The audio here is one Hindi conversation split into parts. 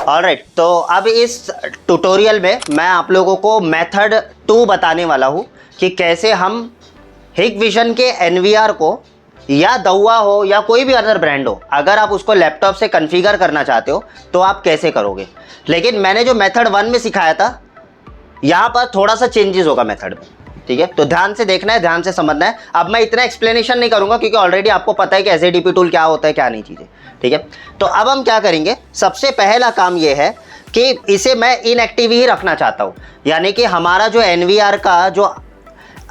ऑलराइट, तो अब इस ट्यूटोरियल में मैं आप लोगों को मेथड 2 बताने वाला हूँ कि कैसे हम हिकविजन के एनवीआर को या दवा हो या कोई भी अदर ब्रांड हो, अगर आप उसको लैपटॉप से कॉन्फ़िगर करना चाहते हो तो आप कैसे करोगे। लेकिन मैंने जो मेथड 1 में सिखाया था यहाँ पर थोड़ा सा चेंजेस होगा मेथड में, ठीक है। तो ध्यान से देखना है, ध्यान से समझना है। अब मैं इतना एक्सप्लेनेशन नहीं करूंगा क्योंकि ऑलरेडी आपको पता है कि एसएडीपी टूल क्या होता है क्या नहीं चीज़ें, ठीक है। तो अब हम क्या करेंगे, सबसे पहला काम ये है कि इसे मैं इनएक्टिव ही रखना चाहता हूँ, यानी कि हमारा जो एनवीआर का जो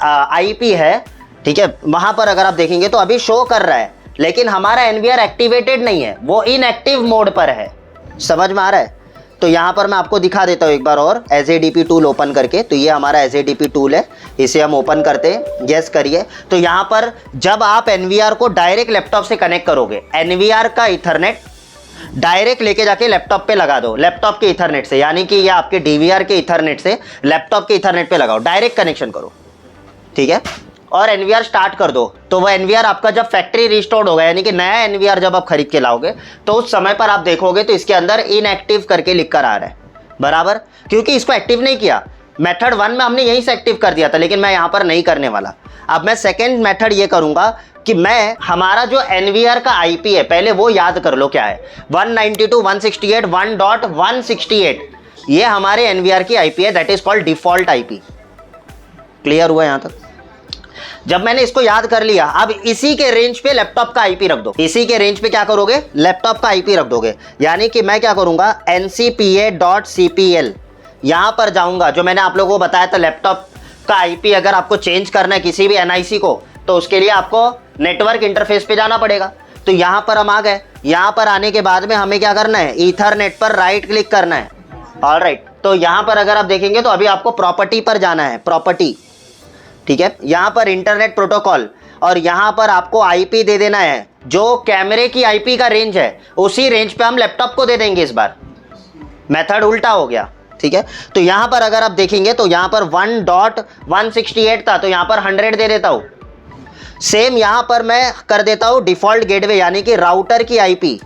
आईपी है, ठीक है, वहाँ पर अगर आप देखेंगे तो अभी शो कर रहा है लेकिन हमारा एनवीआर एक्टिवेटेड नहीं है, वो इनएक्टिव मोड पर है। समझ में आ रहा है। तो यहाँ पर मैं आपको दिखा देता हूँ एक बार और एसएडीपी टूल ओपन करके। तो ये हमारा एसएडीपी टूल है, इसे हम ओपन करते हैं, यस करिए। तो यहाँ पर जब आप एनवीआर को डायरेक्ट लैपटॉप से कनेक्ट करोगे, एनवीआर का इथरनेट डायरेक्ट लेके जाके लैपटॉप पे लगा दो, लैपटॉप के इथरनेट से, यानी कि ये आपके डीवीआर के इथरनेट से लैपटॉप के इथरनेट पे लगाओ, डायरेक्ट कनेक्शन करो, ठीक है। और एनवीआर स्टार्ट कर दो। तो वह एनवीआर आपका जब फैक्ट्री रिस्टोर्ड होगा, यानी कि नया एनवीआर जब आप खरीद के लाओगे तो उस समय पर आप देखोगे तो इसके अंदर इनएक्टिव करके लिख कर आ रहा है, बराबर, क्योंकि इसको एक्टिव नहीं किया। मेथड 1 में हमने यहीं से एक्टिव कर दिया था, लेकिन मैं यहाँ पर नहीं करने वाला। अब मैं सेकेंड मेथड ये करूँगा कि मैं हमारा जो एनवीआर का आईपी है पहले वो याद कर लो क्या है। 192.168.1.168 ये हमारे एनवीआर की आईपी है, that is called default IP. Clear हुआ यहाँ तक। जब मैंने इसको याद कर लिया, अब इसी के रेंज पे लैपटॉप का आईपी रख दो। इसी के रेंज पे क्या करोगे, लैपटॉप का आईपी रख दोगे। यानी कि मैं क्या करूंगा, ncpa.cpl यहां पर जाऊंगा, जो मैंने आप लोगों को बताया था लैपटॉप का आईपी अगर आपको चेंज करना है किसी भी एनआईसी को, तो उसके लिए आपको नेटवर्क इंटरफेस पे जाना पड़ेगा। तो यहां पर हम आ गए। यहां पर आने के बाद में हमें क्या करना है, ईथरनेट पर राइट क्लिक करना है। ऑलराइट, तो यहां पर अगर आप देखेंगे तो अभी आपको प्रॉपर्टी पर जाना है, प्रॉपर्टी, ठीक है। यहां पर इंटरनेट प्रोटोकॉल, और यहां पर आपको आईपी दे देना है जो कैमरे की आईपी का रेंज है, उसी रेंज पे हम लैपटॉप को दे देंगे। इस बार मेथड उल्टा हो गया, ठीक है। तो यहां पर अगर आप देखेंगे तो यहां पर 1.168 था, तो यहां पर 100 दे देता हूं। सेम यहां पर मैं कर देता हूं डिफॉल्ट गेटवे, यानी कि राउटर की IP.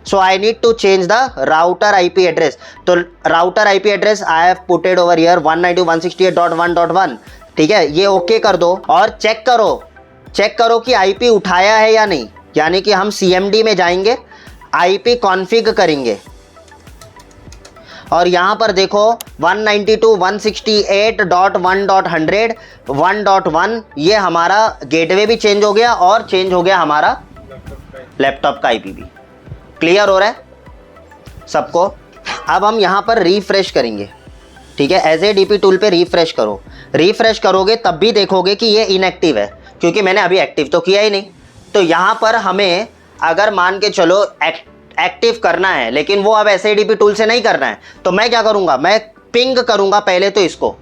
So I need to change the router IP address. तो router IP address I have putted over here 192.168.1.1, ठीक है। ये ओके कर दो और चेक करो कि आईपी उठाया है या नहीं। यानी कि हम सीएमडी में जाएंगे, आईपी कॉन्फ़िग करेंगे और यहां पर देखो 192.168.1.100 ये हमारा गेटवे भी चेंज हो गया और चेंज हो गया हमारा लैपटॉप का आईपी भी। क्लियर हो रहा है सबको। अब हम यहां पर रिफ्रेश करेंगे, ठीक है। एसएडीपी टूल पे रिफ्रेश करो। रिफ्रेश करोगे तब भी देखोगे कि ये इनएक्टिव है, क्योंकि मैंने अभी एक्टिव तो किया ही नहीं। तो यहाँ पर हमें अगर मान के चलो एक्टिव करना है, लेकिन वो अब एसएडीपी टूल से नहीं करना है, तो मैं क्या करूँगा, मैं पिंग करूँगा पहले। तो इसको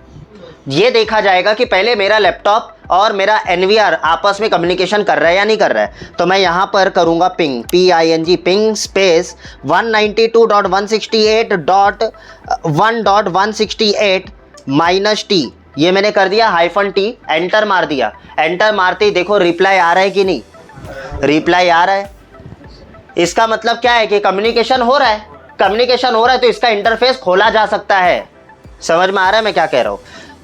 ये देखा जाएगा कि पहले मेरा लैपटॉप और मेरा एनवीआर आपस में कम्युनिकेशन कर रहा है या नहीं कर रहा है। तो मैं यहाँ पर करूँगा ping, PING, ping space 192.168.1.168 -T। ये मैंने कर दिया, -T, एंटर मार दिया। एंटर मारते ही देखो रिप्लाई आ रहा है कि नहीं, रिप्लाई आ रहा है। इसका मतलब क्या है कि कम्युनिकेशन हो रहा है। कम्युनिकेशन हो रहा है तो इसका इंटरफेस खोला जा सकता है। समझ में आ रहा है मैं क्या कह रहा हूँ।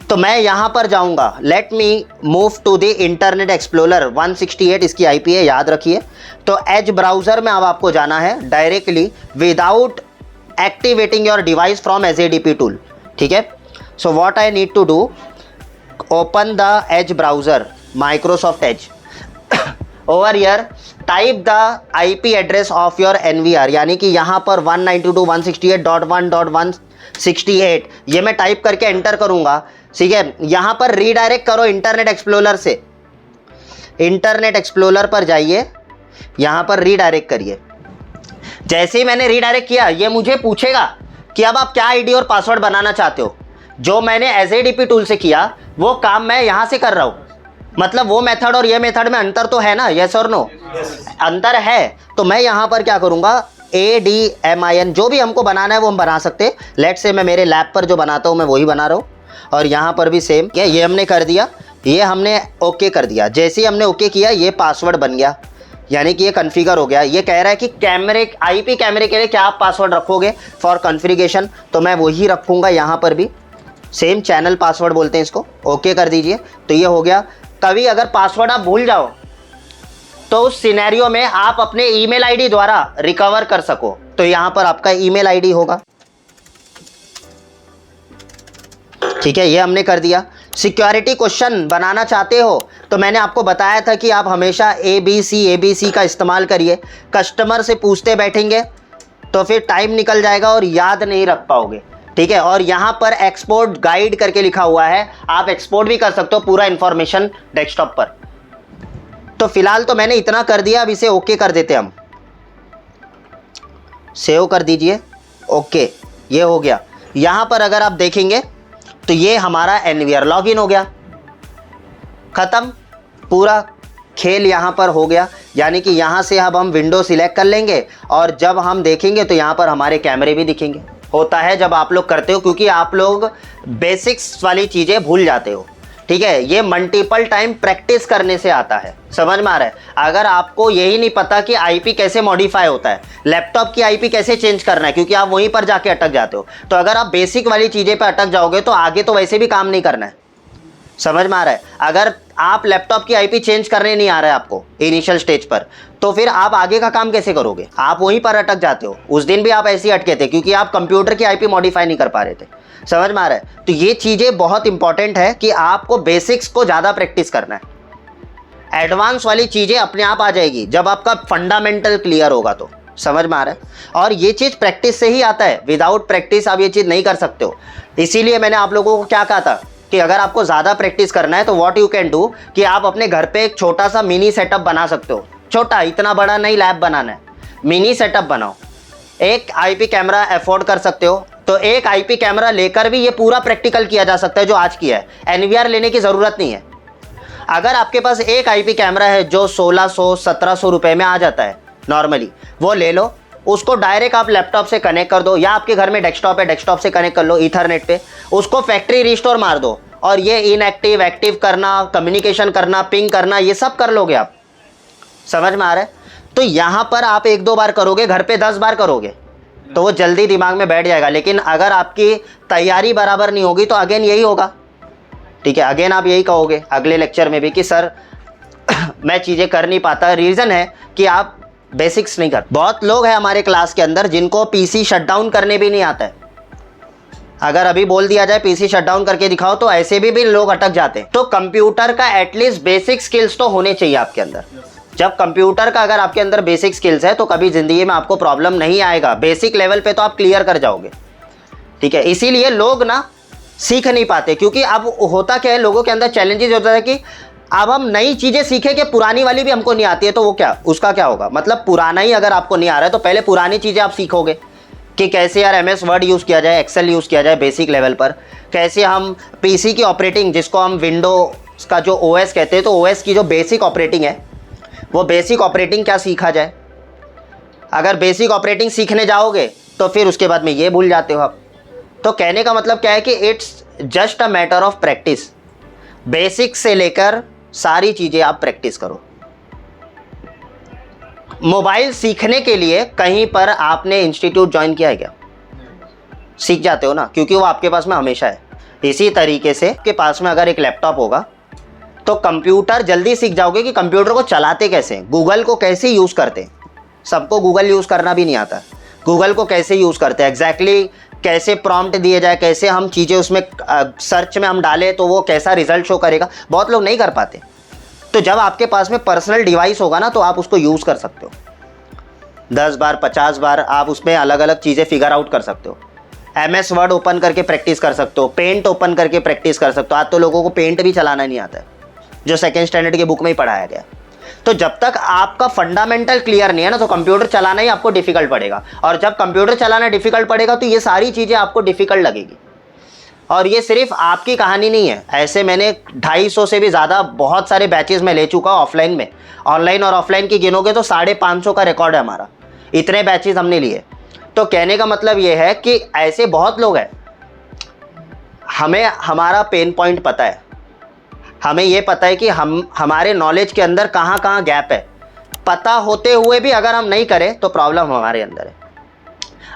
तो मैं यहाँ पर जाऊँगा, let me move to the Internet Explorer. 168 इसकी आईपी है, याद रखिए। तो एज ब्राउज़र में अब आपको जाना है directly without activating your device from SADP tool, ठीक है। So what I need to do, open the edge browser, Microsoft edge. Over here type the IP address of your NVR, यानी कि यहाँ पर 192.168.1.168 ये मैं टाइप करके एंटर करूँगा, ठीक है। यहाँ पर रीडायरेक्ट करो इंटरनेट एक्सप्लोरर से। इंटरनेट एक्सप्लोरर पर जाइए, यहाँ पर रीडायरेक्ट करिए। जैसे ही मैंने रीडायरेक्ट किया, ये मुझे पूछेगा कि अब आप क्या आईडी और पासवर्ड बनाना चाहते हो। जो मैंने एसएडीपी टूल से किया वो काम मैं यहाँ से कर रहा हूँ। मतलब वो मेथड और ये मेथड में अंतर तो है ना, यस और नो, अंतर है। तो मैं यहाँ पर क्या करूँगा, ADMIN जो भी हमको बनाना है वो हम बना सकते हैं। लेट से मैं मेरे लैब पर जो बनाता हूँ मैं वही बना रहा हूँ। और यहाँ पर भी सेम, क्या ये हमने कर दिया, ये हमने ओके कर दिया। जैसे ही हमने ओके किया ये पासवर्ड बन गया, यानी कि ये कॉन्फ़िगर हो गया। ये कह रहा है कि कैमरे, आईपी कैमरे के लिए क्या आप पासवर्ड रखोगे फॉर कॉन्फ़िगरेशन, तो मैं वही रखूँगा यहाँ पर भी, सेम चैनल पासवर्ड बोलते हैं इसको। ओके कर दीजिए। तो ये हो गया। कभी अगर पासवर्ड आप भूल जाओ तो उस सिनेरियो में आप अपने ईमेल आईडी द्वारा रिकवर कर सको, तो यहाँ पर आपका ईमेल आईडी होगा। ठीक है, ये हमने कर दिया। सिक्योरिटी क्वेश्चन बनाना चाहते हो तो मैंने आपको बताया था कि आप हमेशा ABC का इस्तेमाल करिए। कस्टमर से पूछते बैठेंगे तो फिर टाइम निकल जाएगा और याद नहीं रख पाओगे। ठीक है, और यहाँ पर एक्सपोर्ट गाइड करके लिखा हुआ है, आप एक्सपोर्ट भी कर सकते हो पूरा इंफॉर्मेशन डेस्कटॉप पर। तो फिलहाल तो मैंने इतना कर दिया, अब इसे ओके कर देते हम। सेव कर दीजिए। ओके, ये हो गया। यहाँ पर अगर आप देखेंगे तो ये हमारा एनवीआर लॉगिन हो गया, ख़त्म, पूरा खेल यहाँ पर हो गया। यानी कि यहाँ से अब हम विंडो सिलेक्ट कर लेंगे और जब हम देखेंगे तो यहाँ पर हमारे कैमरे भी दिखेंगे। होता है जब आप लोग करते हो, क्योंकि आप लोग बेसिक्स वाली चीज़ें भूल जाते हो। ठीक है, ये मल्टीपल टाइम प्रैक्टिस करने से आता है, समझ में आ रहा है। अगर आपको यही नहीं पता कि आईपी कैसे मॉडिफाई होता है, लैपटॉप की आईपी कैसे चेंज करना है, क्योंकि आप वहीं पर जाके अटक जाते हो, तो अगर आप बेसिक वाली चीज़ें पे अटक जाओगे तो आगे तो वैसे भी काम नहीं करना है, समझ में आ रहा है। अगर आप लैपटॉप की आईपी चेंज करने नहीं आ रहा है आपको इनिशियल स्टेज पर, तो फिर आप आगे का काम कैसे करोगे, आप वहीं पर अटक जाते हो। उस दिन भी आप ऐसे ही अटके थे क्योंकि आप कंप्यूटर की आईपी मॉडिफाई नहीं कर पा रहे थे, समझ में आ रहा है। तो ये चीज़ें बहुत इंपॉर्टेंट है कि आपको बेसिक्स को ज़्यादा प्रैक्टिस करना है। एडवांस वाली चीज़ें अपने आप आ जाएगी जब आपका फंडामेंटल क्लियर होगा, तो समझ में आ रहा है। और ये चीज़ प्रैक्टिस से ही आता है, विदाउट प्रैक्टिस आप ये चीज़ नहीं कर सकते हो। इसीलिए मैंने आप लोगों को क्या कहा था कि अगर आपको ज़्यादा प्रैक्टिस करना है तो व्हाट यू कैन डू कि आप अपने घर पे एक छोटा सा मिनी सेटअप बना सकते हो। छोटा, इतना बड़ा नहीं लैब बनाना है, मिनी सेटअप बनाओ। एक आईपी कैमरा अफोर्ड कर सकते हो तो एक आईपी कैमरा लेकर भी ये पूरा प्रैक्टिकल किया जा सकता है जो आज किया है। एनवीआर लेने की ज़रूरत नहीं है। अगर आपके पास एक आईपी कैमरा है जो 1600-1700 रुपये में आ जाता है नॉर्मली, वो ले लो, उसको डायरेक्ट आप लैपटॉप से कनेक्ट कर दो, या आपके घर में डेस्कटॉप है, डेस्कटॉप से कनेक्ट कर लो ईथरनेट पे, उसको फैक्ट्री रिस्टोर मार दो और ये इनएक्टिव एक्टिव करना, कम्युनिकेशन करना, पिंग करना, ये सब कर लोगे आप, समझ में आ रहा है। तो यहाँ पर आप 1-2 बार करोगे, घर पे 10 बार करोगे तो वो जल्दी दिमाग में बैठ जाएगा। लेकिन अगर आपकी तैयारी बराबर नहीं होगी तो अगेन यही होगा। ठीक है, अगेन आप यही कहोगे अगले लेक्चर में भी कि सर मैं चीज़ें कर नहीं पाता। रीज़न है कि आप बेसिक्स नहीं कर। बहुत लोग हैं हमारे क्लास के अंदर जिनको पीसी शटडाउन करने भी नहीं आता है। अगर अभी बोल दिया जाए पीसी शटडाउन करके दिखाओ तो ऐसे भी लोग अटक जाते हैं। तो कंप्यूटर का एटलीस्ट बेसिक स्किल्स तो होने चाहिए आपके अंदर। जब कंप्यूटर का अगर आपके अंदर बेसिक स्किल्स है तो कभी ज़िंदगी में आपको प्रॉब्लम नहीं आएगा। बेसिक लेवल पे तो आप क्लियर कर जाओगे। ठीक है, इसीलिए लोग ना सीख नहीं पाते, क्योंकि अब होता क्या है, लोगों के अंदर चैलेंजेस होता है कि अब हम नई चीज़ें सीखें कि पुरानी वाली भी हमको नहीं आती है, तो वो क्या, उसका क्या होगा। मतलब पुराना ही अगर आपको नहीं आ रहा है तो पहले पुरानी चीज़ें आप सीखोगे कि कैसे यार MS वर्ड यूज़ किया जाए, एक्सेल यूज़ किया जाए बेसिक लेवल पर, कैसे हम PC की ऑपरेटिंग, जिसको हम विंडोज़ का जो OS कहते हैं, तो OS की जो बेसिक ऑपरेटिंग है वो बेसिक ऑपरेटिंग क्या सीखा जाए। अगर बेसिक ऑपरेटिंग सीखने जाओगे तो फिर उसके बाद में ये भूल जाते हो आप। तो कहने का मतलब क्या है कि it's just a matter of practice. Basic से लेकर सारी चीज़ें आप प्रैक्टिस करो। मोबाइल सीखने के लिए कहीं पर आपने इंस्टीट्यूट ज्वाइन किया है क्या? सीख जाते हो ना, क्योंकि वो आपके पास में हमेशा है। इसी तरीके से आपके पास में अगर एक लैपटॉप होगा तो कंप्यूटर जल्दी सीख जाओगे कि कंप्यूटर को चलाते कैसे, गूगल को कैसे यूज़ करते। सबको गूगल यूज़ करना भी नहीं आता। गूगल को कैसे यूज़ करते हैं, एग्जैक्टली कैसे प्रॉम्प्ट दिए जाए, कैसे हम चीज़ें उसमें सर्च में हम डालें तो वो कैसा रिजल्ट शो करेगा, बहुत लोग नहीं कर पाते। तो जब आपके पास में पर्सनल डिवाइस होगा ना तो आप उसको यूज़ कर सकते हो। 10 बार 50 बार आप उसमें अलग अलग चीज़ें फिगर आउट कर सकते हो। MS वर्ड ओपन करके प्रैक्टिस कर सकते हो, पेंट ओपन करके प्रैक्टिस कर सकते हो। आज तो लोगों को पेंट भी चलाना नहीं आता है, जो 2nd स्टैंडर्ड की बुक में ही पढ़ाया गया। तो जब तक आपका फंडामेंटल क्लियर नहीं है ना तो कंप्यूटर चलाना ही आपको डिफिकल्ट पड़ेगा। और जब कंप्यूटर चलाना डिफिकल्ट पड़ेगा तो ये सारी चीज़ें आपको डिफिकल्ट लगेगी। और ये सिर्फ आपकी कहानी नहीं है, ऐसे मैंने 250 से भी ज़्यादा बहुत सारे बैचेस में ले चुका हूँ ऑफलाइन में। ऑनलाइन और ऑफलाइन की गिनोगे तो 550 का रिकॉर्ड है हमारा, इतने बैचेस हमने लिए। तो कहने का मतलब ये है कि ऐसे बहुत लोग हैं, हमें हमारा पेन पॉइंट पता है, हमें ये पता है कि हमारे नॉलेज के अंदर कहाँ कहाँ गैप है। पता होते हुए भी अगर हम नहीं करें तो प्रॉब्लम हमारे अंदर है।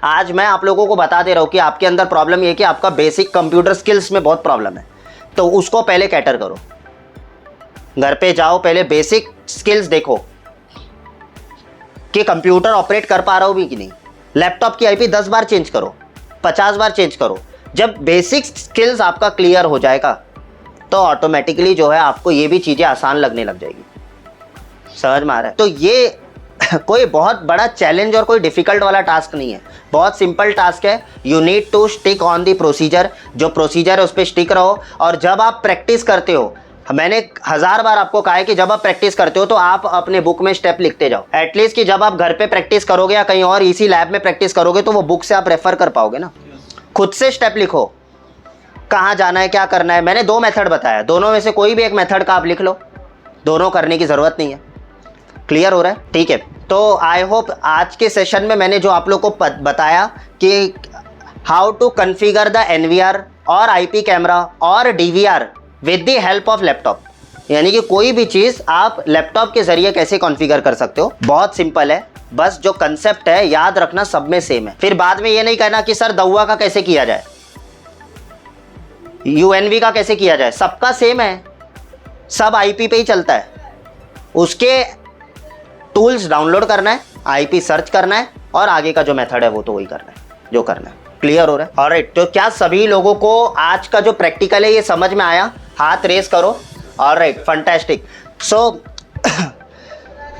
आज मैं आप लोगों को बता दे रहा हूँ कि आपके अंदर प्रॉब्लम ये है कि आपका बेसिक कंप्यूटर स्किल्स में बहुत प्रॉब्लम है, तो उसको पहले कैटर करो। घर पे जाओ, पहले बेसिक स्किल्स देखो कि कंप्यूटर ऑपरेट कर पा रहा हो भी कि नहीं। लैपटॉप की आईपी 10 बार चेंज करो, 50 बार चेंज करो। जब बेसिक स्किल्स आपका क्लियर हो जाएगा तो ऑटोमेटिकली जो है आपको ये भी चीज़ें आसान लगने लग जाएगी। समझ में आ रहा है? तो ये कोई बहुत बड़ा चैलेंज और कोई डिफ़िकल्ट वाला टास्क नहीं है, बहुत सिंपल टास्क है। You need to stick on the procedure. जो प्रोसीजर है उस पर स्टिक रहो। और जब आप प्रैक्टिस करते हो, मैंने 1000 बार आपको कहा है कि जब आप प्रैक्टिस करते हो तो आप अपने बुक में स्टेप लिखते जाओ। एटलीस्ट कि जब आप घर पे प्रैक्टिस करोगे या कहीं और इसी लैब में प्रैक्टिस करोगे तो वो बुक से आप रेफर कर पाओगे ना। खुद से स्टेप लिखो, कहाँ जाना है, क्या करना है। मैंने 2 मेथड बताया, दोनों में से कोई भी एक मेथड का आप लिख लो, दोनों करने की ज़रूरत नहीं है। क्लियर हो रहा है? ठीक है। तो आई होप आज के सेशन में मैंने जो आप लोग को बताया कि how to configure the NVR और IP कैमरा और DVR with the help of laptop, यानी कि कोई भी चीज़ आप लैपटॉप के ज़रिए कैसे कॉन्फ़िगर कर सकते हो। बहुत सिंपल है, बस जो कंसेप्ट है याद रखना, सब में सेम है। फिर बाद में ये नहीं कहना कि सर दौआ का कैसे किया जाए, UNV का कैसे किया जाए। सबका सेम है, सब IP पे ही चलता है। उसके टूल्स डाउनलोड करना है, IP सर्च करना है और आगे का जो मेथड है वो तो वही करना है जो करना है। क्लियर हो रहा है? ऑलराइट। तो क्या सभी लोगों को आज का जो प्रैक्टिकल है ये समझ में आया? हाथ रेस करो। Alright, fantastic. सो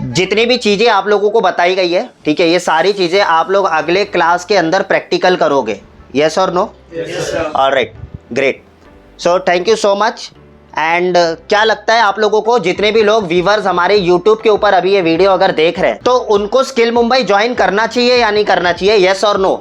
जितनी भी चीज़ें आप लोगों को बताई गई है, ठीक है, ये सारी चीज़ें आप लोग अगले क्लास के अंदर प्रैक्टिकल करोगे। यस और no? Alright, great. So thank you so much. And क्या लगता है आप लोगों को, जितने भी लोग व्यूवर्स हमारे YouTube के ऊपर अभी ये वीडियो अगर देख रहे हैं तो उनको स्किल मुंबई ज्वाइन करना चाहिए या नहीं करना चाहिए? यस और नो?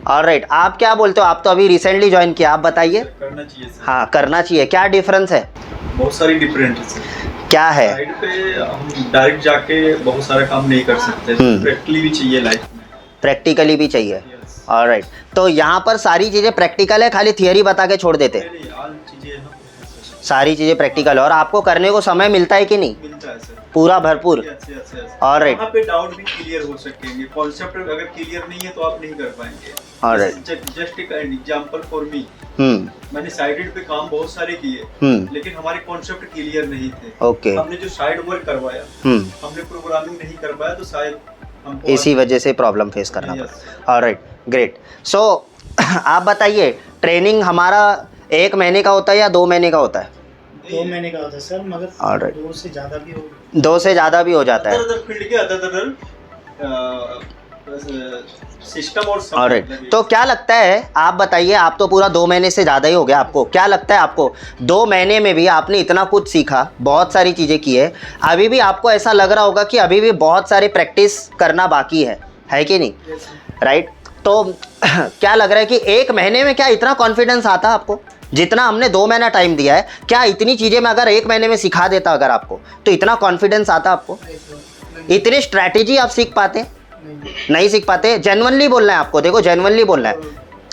ऑलराइट। आप क्या बोलते हो? आप तो अभी रिसेंटली ज्वाइन किया, आप बताइए। करना चाहिए सर। हाँ, करना चाहिए। क्या डिफरेंस है? बहुत सारी डिफरेंट है सर। क्या है? साइड पे हम डायरेक्ट जाके बहुत सारा काम नहीं कर सकते, प्रैक्टिकली भी चाहिए लाइफ में। प्रैक्टिकली भी चाहिए। ऑलराइट। तो यहाँ पर सारी चीज़ें प्रैक्टिकल है, खाली थियरी बता के छोड़ देते? नहीं, all चीजें हैं, सारी चीज़ें प्रैक्टिकल है। और आपको करने को समय मिलता है कि नहीं? मिलता है सर, पूरा भरपूर। ऑलराइट। वहाँ पे डाउट भी क्लियर हो सकेंगे। कॉन्सेप्ट अगर क्लियर नहीं है तो आप नहीं कर पाएंगे। ऑलराइट। जस्ट एक एग्जांपल फॉर मी, मैंने साइडेड पे काम बहुत सारे किए, लेकिन हमारे कॉन्सेप्ट क्लियर नहीं थे। ओके। हमने जो साइड वर्क करवाया, हमने प्रोग्रामिंग नहीं कर पाया, तो शायद हमको इसी वजह से प्रॉब्लम फेस करना पड़ा। Alright, great. सो आप बताइए, ट्रेनिंग हमारा 1 महीने का होता है या 2 महीने का होता है? 2 महीने का होता है सर, मगर ऑलराइट, 2 से ज़्यादा भी हो, 2 से ज़्यादा भी हो जाता है। फील्ड के अदर सिस्टम और सब। ऑलराइट। तो क्या लगता है, आप बताइए, आप तो पूरा 2 महीने से ज़्यादा ही हो गया, आपको क्या लगता है? आपको 2 महीने में भी आपने इतना कुछ सीखा, बहुत सारी चीज़ें की है, अभी भी आपको ऐसा लग रहा होगा कि अभी भी बहुत सारी प्रैक्टिस करना बाकी है कि नहीं? राइट। तो क्या लग रहा है कि 1 महीने में क्या इतना कॉन्फिडेंस आता आपको? जितना हमने 2 महीना टाइम दिया है, क्या इतनी चीज़ें मैं अगर 1 महीने में सिखा देता अगर आपको, तो इतना कॉन्फिडेंस आता आपको? इतनी स्ट्रैटेजी आप सीख पाते? नहीं सीख पाते। जेन्युइनली बोलना है आपको, देखो जेन्युइनली बोलना है,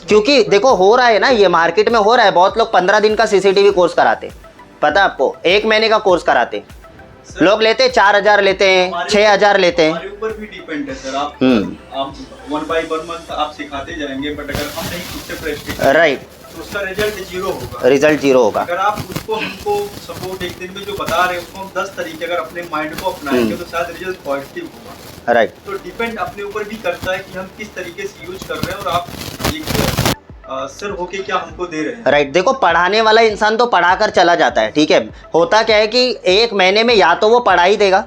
क्योंकि देखो हो रहा है ना, ये मार्केट में हो रहा है। बहुत लोग 15 दिन का CCTV कोर्स कराते, पता है आपको? 1 महीने का कोर्स कराते लोग, लेते 4000 लेते हैं, 6000 लेते हैं। हमारे ऊपर भी डिपेंड है सर। आप 1 by 1 मंथ आप सिखाते जाएंगे, बट अगर हम नहीं खुद से प्रैक्टिस, राइट, तो उसका रिजल्ट 0 होगा। रिजल्ट 0 होगा। अगर आप उसको हमको सपोर्ट 1 दिन में जो बता रहे हैं उसको हम 10 तरीके अगर अपने माइंड को अपनाएंगे तो शायद रिजल्ट पॉजिटिव होगा। राइट। तो डिपेंड अपने ऊपर भी करता है कि हम किस तरीके से यूज कर रहे हैं और आप सर होके क्या हमको दे रहे हैं। राइट। देखो, पढ़ाने वाला इंसान तो पढ़ा कर चला जाता है, ठीक है। होता क्या है कि 1 महीने में या तो वो पढ़ा ही देगा,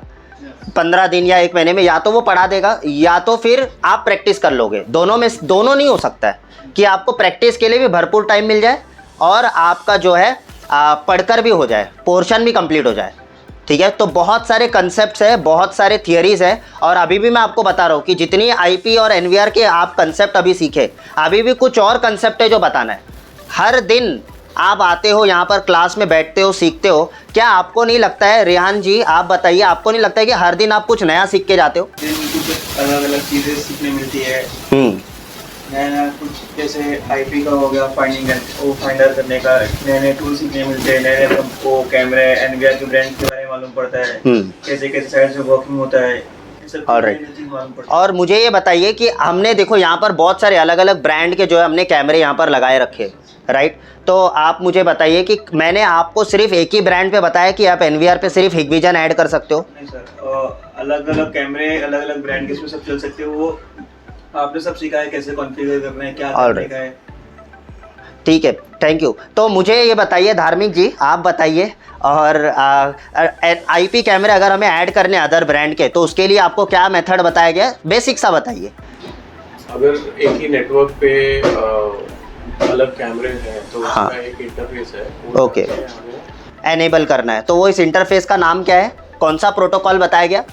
15 दिन या 1 महीने में या तो वो पढ़ा देगा, या तो फिर आप प्रैक्टिस कर लोगे। दोनों में दोनों नहीं हो सकता है कि आपको प्रैक्टिस के लिए भी भरपूर टाइम मिल जाए और आपका जो है पढ़कर भी हो जाए, पोर्शन भी कंप्लीट हो जाए, ठीक है। तो बहुत सारे कंसेप्ट्स है, बहुत सारे थियरीज है, और अभी भी मैं आपको बता रहा हूँ कि जितनी IP और NVR के आप कंसेप्ट अभी सीखे, अभी भी कुछ और कंसेप्ट है जो बताना है। हर दिन आप आते हो यहाँ पर, क्लास में बैठते हो, सीखते हो। क्या आपको नहीं लगता है, रेहान जी आप बताइए, आपको नहीं लगता है कि हर दिन आप कुछ नया सीख के जाते हो? कुछ अलग अलग चीज़ें सीखने मिलती है, नया नया कुछ जैसे आईपी का हो गया, फाइंडिंग वो फाइंडर करने का नए नए टूल सीखने मिलते हैं, नए नए वो कैमरे एनवीआर के ब्रांड के बारे में मालूम पड़ता है, कैसे कैसे साइड से वर्किंग होता है, ऑलराइट। और मुझे ये बताइए कि हमने देखो यहाँ पर बहुत सारे अलग अलग ब्रांड के जो है हमने कैमरे यहाँ पर लगाए रखे, राइट। तो आप मुझे बताइए कि मैंने आपको सिर्फ एक ही ब्रांड पे बताया कि आप एनवीआर पे सिर्फ हिकविजन ऐड कर सकते हो? नहीं सर, अलग अलग कैमरे अलग अलग ब्रांड के सब चल सकते हो, वो आपने सब सीखा है कैसे कॉन्फ़िगर करना है, क्या करने का है। ठीक है, थैंक यू। तो मुझे ये बताइए धार्मिक जी, आप बताइए, और आईपी कैमरे अगर हमें ऐड करने अदर ब्रांड के, तो उसके लिए आपको क्या मेथड बताया गया, बेसिक सा बताइए। अगर एक ही नेटवर्क पे अलग कैमरे हैं तो उसका एक इंटरफेस है, ओके, एनेबल करना है, तो वो इस इंटरफेस का नाम क्या है, कौन सा प्रोटोकॉल बताया गया?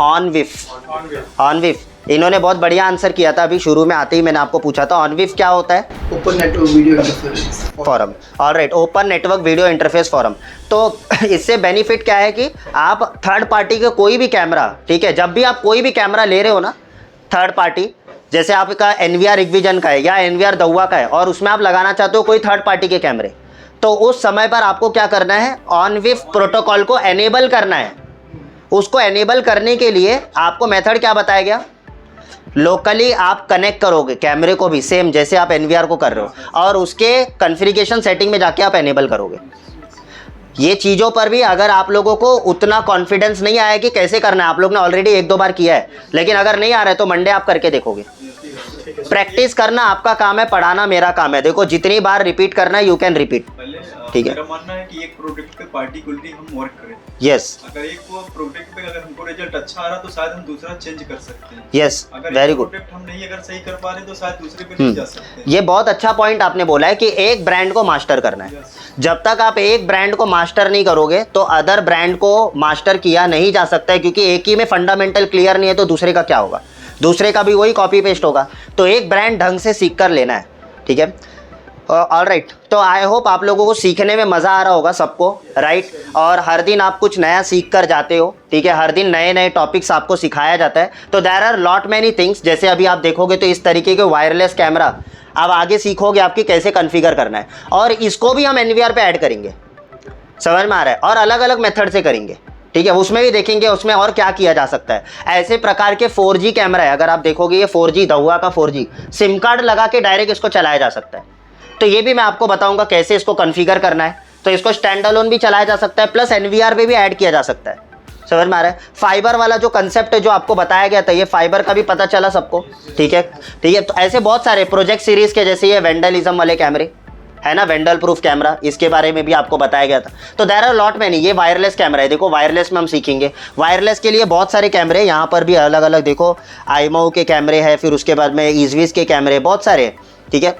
ऑनविफ। इन्होंने बहुत बढ़िया आंसर किया था, अभी शुरू में आते ही मैंने आपको पूछा था ऑनविफ क्या होता है? Open network video interface forum. Alright, open network video interface forum. तो इससे बेनिफिट क्या है कि आप थर्ड पार्टी के कोई भी कैमरा, ठीक है, जब भी आप कोई भी कैमरा ले रहे हो ना थर्ड पार्टी, जैसे आपका एनवीआर हिकविजन का है या एनवीआर दौआ का है, और उसमें आप लगाना चाहते हो कोई थर्ड पार्टी के कैमरे, तो उस समय पर आपको क्या करना है, ऑनविफ प्रोटोकॉल को एनेबल करना है। उसको एनेबल करने के लिए आपको मेथड क्या बताया गया? लोकली आप कनेक्ट करोगे कैमरे को भी, सेम जैसे आप एनवीआर को कर रहे हो, और उसके कॉन्फ़िगरेशन सेटिंग में जाके आप एनेबल करोगे। ये चीज़ों पर भी अगर आप लोगों को उतना कॉन्फिडेंस नहीं आया कि कैसे करना है, आप लोग ने ऑलरेडी एक दो बार किया है, लेकिन अगर नहीं आ रहा है तो मंडे आप करके देखोगे। प्रैक्टिस करना आपका काम है, पढ़ाना मेरा काम है। देखो जितनी बार रिपीट करना है यू कैन रिपीट, ठीक है। मेरा मानना है कि एक प्रोडक्ट पे पार्टिकुलरली हम वर्क करें। यस, अगर एक प्रोडक्ट पे अगर हमको रिजल्ट अच्छा आ रहा तो शायद हम दूसरा चेंज कर सकते हैं। Yes, very good. प्रोडक्ट हम नहीं अगर सही कर पा रहे तो शायद दूसरे पे नहीं जा सकते। ये बहुत अच्छा पॉइंट आपने बोला है कि एक ब्रांड को मास्टर करना है। जब तक आप एक ब्रांड को मास्टर नहीं करोगे तो अदर ब्रांड को मास्टर किया नहीं जा सकता है, क्योंकि एक ही में फंडामेंटल क्लियर नहीं है तो दूसरे का क्या होगा, दूसरे का भी वही कॉपी पेस्ट होगा। तो एक ब्रांड ढंग से सीख कर लेना है, ठीक है। ऑलराइट, तो आई होप आप लोगों को सीखने में मज़ा आ रहा होगा सबको, राइट। और हर दिन आप कुछ नया सीख कर जाते हो, ठीक है, हर दिन नए नए टॉपिक्स आपको सिखाया जाता है। तो there are lot many things, जैसे अभी आप देखोगे तो इस तरीके के वायरलेस कैमरा अब आगे सीखोगे आपकी कैसे कॉन्फ़िगर करना है, और इसको भी हम एनवीआर पे ऐड करेंगे, समझ में आ रहा है, और अलग अलग मेथड से करेंगे, ठीक है। उसमें भी देखेंगे उसमें और क्या किया जा सकता है। ऐसे प्रकार के 4G कैमरा है, अगर आप देखोगे ये 4G दहुआ का 4G सिम कार्ड लगा के डायरेक्ट इसको चलाया जा सकता है। तो ये भी मैं आपको बताऊंगा कैसे इसको कॉन्फ़िगर करना है। तो इसको स्टैंड अलोन भी चलाया जा सकता है, प्लस एनवीआर पे भी ऐड किया जा सकता है, समझ में आ रहा है। फाइबर वाला जो कंसेप्ट है जो आपको बताया गया था, ये फाइबर का भी पता चला सबको, ठीक है, ठीक है। तो ऐसे बहुत सारे प्रोजेक्ट सीरीज़ के, जैसे ये वेंडलिज्म वाले कैमरे है ना, वेंडल प्रूफ कैमरा, इसके बारे में भी आपको बताया गया था। तो देयर आर लॉट मैनी। ये वायरलेस कैमरा है, देखो वायरलेस में हम सीखेंगे। वायरलेस के लिए बहुत सारे कैमरे यहाँ पर भी अलग अलग, देखो आईमो के कैमरे हैं, फिर उसके बाद में ईजविस के कैमरे बहुत सारे, ठीक है।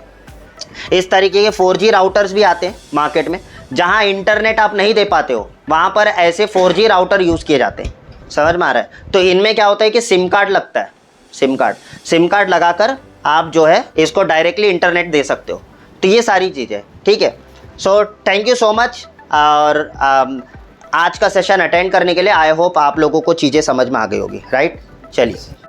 इस तरीके के 4G राउटर्स भी आते हैं मार्केट में, जहाँ इंटरनेट आप नहीं दे पाते हो वहाँ पर ऐसे 4G राउटर यूज़ किए जाते हैं, समझ में आ रहा है। तो इनमें क्या होता है कि सिम कार्ड लगता है, सिम कार्ड लगाकर आप जो है इसको डायरेक्टली इंटरनेट दे सकते हो। तो ये सारी चीज़ें, ठीक है। सो थैंक यू सो मच, और आज का सेशन अटेंड करने के लिए आई होप आप लोगों को चीज़ें समझ में आ गई होगी, राइट। चलिए।